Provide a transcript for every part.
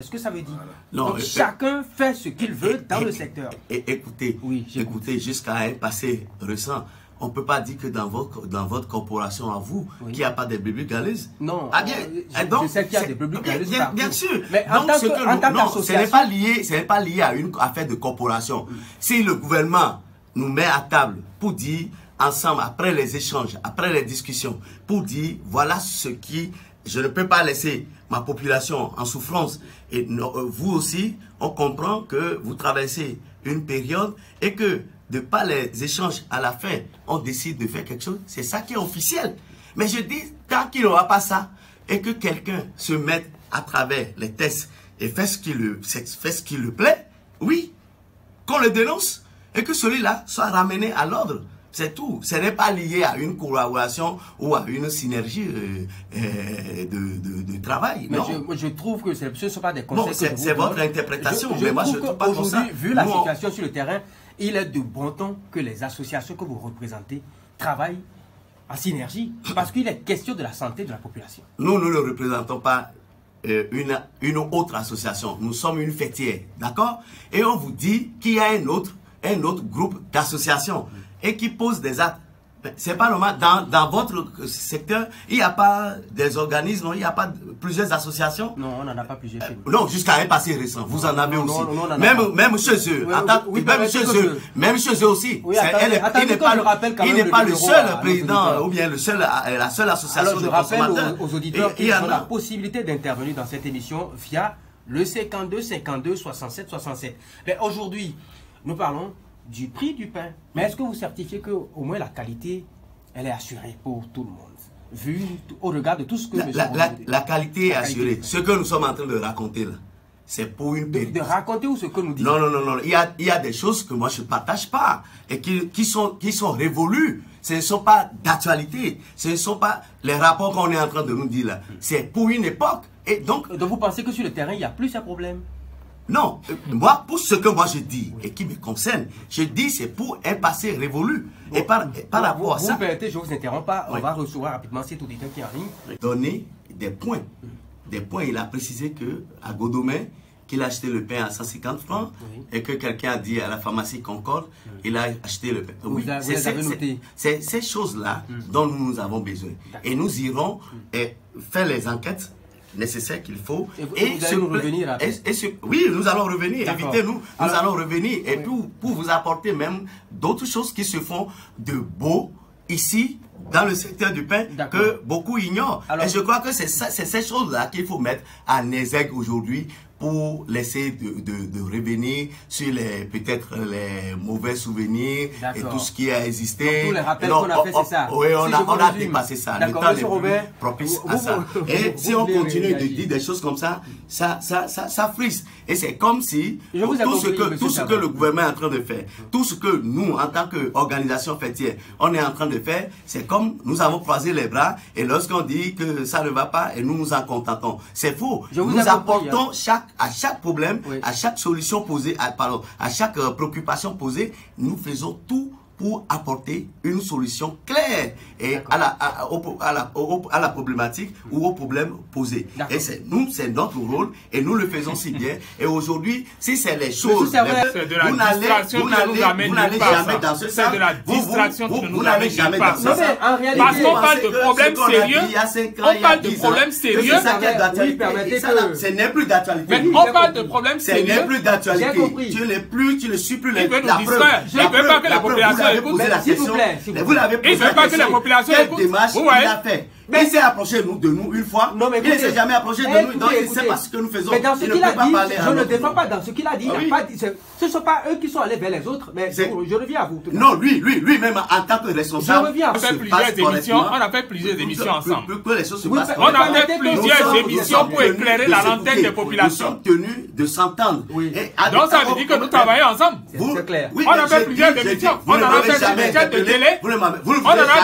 Ce que ça veut dire. Non, donc, chacun fait ce qu'il veut dans le secteur. Écoutez, oui, écoutez, jusqu'à un passé récent, on ne peut pas dire que dans votre corporation à vous, qu'il n'y a pas de brebis galeuses. Non, ah, bien, je sais qu'il y a des brebis galeuses. Bien sûr. Mais en tant qu'association, ce n'est pas lié à une affaire de corporation. Si le gouvernement nous met à table pour dire ensemble, après les échanges, après les discussions, pour dire voilà ce qui... Je ne peux pas laisser ma population en souffrance. Et vous aussi, on comprend que vous traversez une période et que de par les échanges à la fin, on décide de faire quelque chose. C'est ça qui est officiel. Mais je dis, tant qu'il n'aura pas ça et que quelqu'un se mette à travers les tests et fait ce qui le plaît, oui, qu'on le dénonce et que celui-là soit ramené à l'ordre. C'est tout. Ce n'est pas lié à une collaboration ou à une synergie de travail. Mais je trouve que ce ne sont pas des conseils. Bon, c'est votre interprétation. Mais moi, je trouve pas comme ça. Vu la situation sur le terrain, il est de bon ton que les associations que vous représentez travaillent en synergie. Parce qu'il est question de la santé de la population. Nous ne représentons pas une autre association. Nous sommes une fêtière. D'accord? Et on vous dit qu'il y a un autre groupe d'associations et qui pose des actes. C'est pas normal. Dans votre secteur, il n'y a pas des organismes, il n'y a pas plusieurs associations. Non, on n'en a pas plusieurs chez nous. Non, jusqu'à un passé récent. Vous en avez aussi. Même chez eux. Même chez eux aussi. Oui, il n'est pas le seul président ou bien la seule association de consommateurs. Je rappelle aux auditeurs qu'ils ont la possibilité d'intervenir dans cette émission via le 52 52 67 67. Mais aujourd'hui, nous parlons du prix du pain. Mais est-ce que vous certifiez que au moins la qualité, elle est assurée pour tout le monde, vu au regard de tout ce que... La qualité est assurée. Ce que nous sommes en train de raconter là, c'est pour une période. De raconter ou ce que nous disons? Non. Il y a des choses que moi je ne partage pas et qui sont révolues. Ce ne sont pas d'actualité. Ce ne sont pas les rapports qu'on est en train de nous dire là. C'est pour une époque. Et donc vous pensez que sur le terrain, il n'y a plus de problème? Non, moi, pour ce que moi je dis et qui me concerne, je dis c'est pour un passé révolu. Et par rapport à ça... Vous permettez, je ne vous interromps pas, on va recevoir rapidement cet auditeur qui arrive. Donner des points. Des points, il a précisé qu'à Godomé, qu'il a acheté le pain à 150 francs et que quelqu'un a dit à la pharmacie Concorde, il a acheté le pain. Oui, c'est ces choses-là dont nous avons besoin. Et nous irons faire les enquêtes nécessaire qu'il faut. Et vous allez nous revenir après. Oui, nous allons revenir. Invitez-nous. Nous allons revenir. Et pour vous apporter même d'autres choses qui se font de beau ici, dans le secteur du pain, que beaucoup ignorent. Et je crois que c'est ces choses-là qu'il faut mettre à exergue aujourd'hui pour laisser de revenir sur peut-être les mauvais souvenirs et tout ce qui a existé. Donc, tous les rappels qu'on a fait, c'est ça. Oui, on a dépassé ça. Le temps est plus propice à ça. Et si on continue de dire des choses comme ça, ça frise. Et c'est comme si tout ce que le gouvernement est en train de faire, tout ce que nous, en tant qu'organisation fêtière, on est en train de faire, c'est comme nous avons croisé les bras et lorsqu'on dit que ça ne va pas et nous nous en contentons. C'est faux. Nous apportons à chaque problème, à chaque solution posée, à chaque préoccupation posée, nous faisons tout pour apporter une solution claire et à la problématique ou au problème posé. Et c'est notre rôle et nous le faisons si bien. Et aujourd'hui, si c'est les choses, vous n'allez jamais dans ce sens. C'est de la distraction que nous n'allez jamais dans ce sens. Parce qu'on parle de problèmes sérieux. On parle de problèmes sérieux. Ce n'est plus d'actualité. Mais on parle de problèmes sérieux. Ce n'est plus d'actualité. Tu ne suis plus la preuve. Je ne veux pas que la population posé la question. Vous l'avez posé la question. Quelle démarche il a fait? Il s'est approché de nous une fois. Il ne s'est jamais approché de nous. Donc il ne sait pas ce que nous faisons. Mais dans ce qu'il a dit, je ne défends pas dans ce qu'il a dit. Ce ne sont pas eux qui sont allés vers les autres. Mais je reviens à vous. Non, lui-même en tant que responsable. Je reviens à vous. On a fait plusieurs émissions ensemble. On a fait plusieurs émissions pour éclairer la lanterne des populations. Nous sommes tenus de s'entendre. Donc ça veut dire que nous travaillons ensemble. C'est clair. On a fait plusieurs émissions. On en a fait sur des chaînes de télé. On en a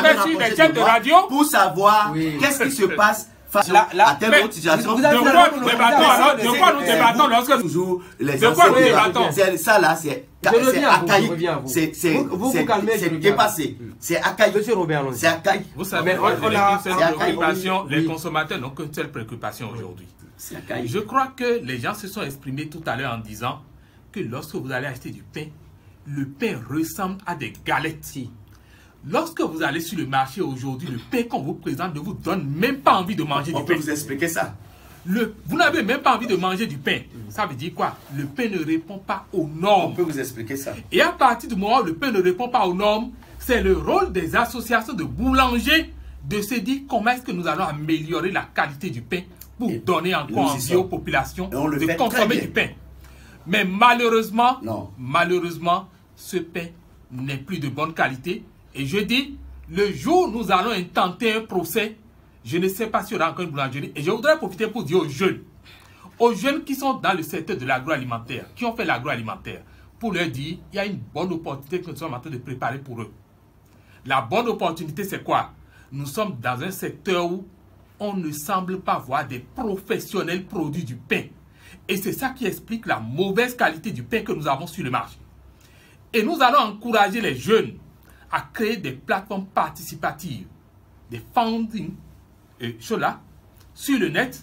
fait sur des chaînes de radio. Pour savoir qu'est-ce qui se passe face à telle autre situation. De quoi nous débattons alors? De quoi nous débattons lorsque toujours les de quoi nous débattons? Ça là, c'est archaïque. C'est dépassé. C'est archaïque. C'est archaïque. Vous savez, on a une seule préoccupation. Les consommateurs n'ont qu'une seule préoccupation aujourd'hui. Je crois que les gens se sont exprimés tout à l'heure en disant que lorsque vous allez acheter du pain, le pain ressemble à des galettes. Lorsque vous allez sur le marché aujourd'hui, le pain qu'on vous présente ne vous donne même pas envie de manger du pain. On peut vous expliquer ça? Vous n'avez même pas envie de manger du pain. Ça veut dire quoi? Le pain ne répond pas aux normes. On peut vous expliquer ça. Et à partir du moment où le pain ne répond pas aux normes, c'est le rôle des associations de boulangers de se dire comment est-ce que nous allons améliorer la qualité du pain pour donner encore envie aux populations de consommer du pain. Mais malheureusement, malheureusement, ce pain n'est plus de bonne qualité. Et je dis, le jour où nous allons intenter un procès, je ne sais pas s'il y aura encore une boulangerie. Et je voudrais profiter pour dire aux jeunes qui sont dans le secteur de l'agroalimentaire, qui ont fait l'agroalimentaire, pour leur dire, il y a une bonne opportunité que nous sommes en train de préparer pour eux. La bonne opportunité, c'est quoi? Nous sommes dans un secteur où on ne semble pas voir des professionnels produits du pain. Et c'est ça qui explique la mauvaise qualité du pain que nous avons sur le marché. Et nous allons encourager les jeunes à créer des plateformes participatives, des funding, sur le net,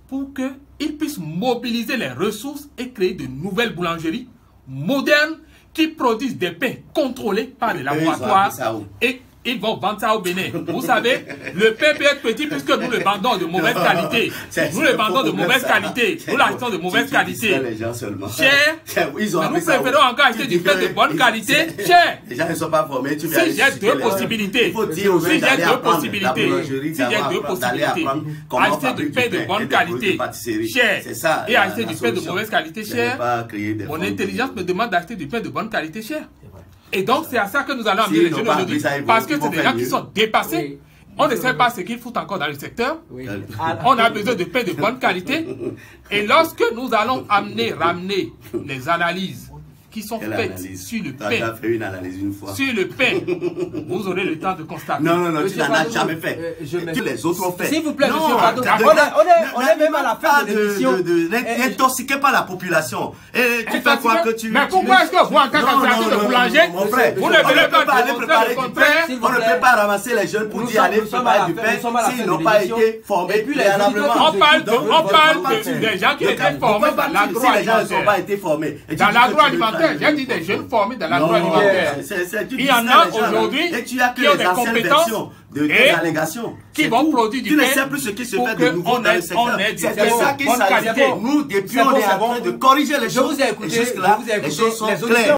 pour qu'ils puissent mobiliser les ressources et créer de nouvelles boulangeries modernes qui produisent des pains contrôlés par les laboratoires et ils vont vendre ça au Bénin. Vous savez, le pain peut être petit puisque nous le vendons de mauvaise qualité. Nous le vendons de mauvaise qualité. Nous l'achetons de mauvaise qualité. Cher, mais nous préférons encore acheter du pain de bonne qualité. Cher. Les gens ne sont pas formés. Si j'ai deux possibilités, acheter du pain de bonne qualité, cher, et acheter du pain de mauvaise qualité, cher, mon intelligence me demande d'acheter du pain de bonne qualité, cher. Et donc, c'est à ça que nous allons amener les jeunes aujourd'hui. Parce que c'est des gens qui sont dépassés. On ne sait pas ce qu'ils foutent encore dans le secteur. On a besoin de pain de bonne qualité. Et lorsque nous allons ramener les analyses qui sont faites sur le pain. Tu as fait une analyse une fois. Sur le pain, vous aurez le temps de constater. Non, tu n'en as jamais fait. Les autres ont fait. S'il vous plaît, monsieur Pardon, on est même à la fin de l'émission. N'intoxiquez pas la population. Et tu fais quoi que tu... Mais pourquoi est-ce que vous, en tant qu'association de boulanger, vous ne voulez pas aller préparer du pain? On ne peut pas ramasser les jeunes pour dire allez préparer du pain s'ils n'ont pas été formés préalablement. On parle des gens qui étaient formés dans l'agroalimentaire. Si les gens ne sont pas été formés. Dans l'agroalimentaire, j'ai dit des jeunes formés dans l'agroalimentaire. Il y en a aujourd'hui qui ont des compétences qui vont produire du pain. Tu ne sais plus ce qui se fait de nouveau dans le secteur. C'est ça qui s'agit. Nous, depuis, on est en train de corriger les choses. Je vous ai écouté. Les choses sont claires.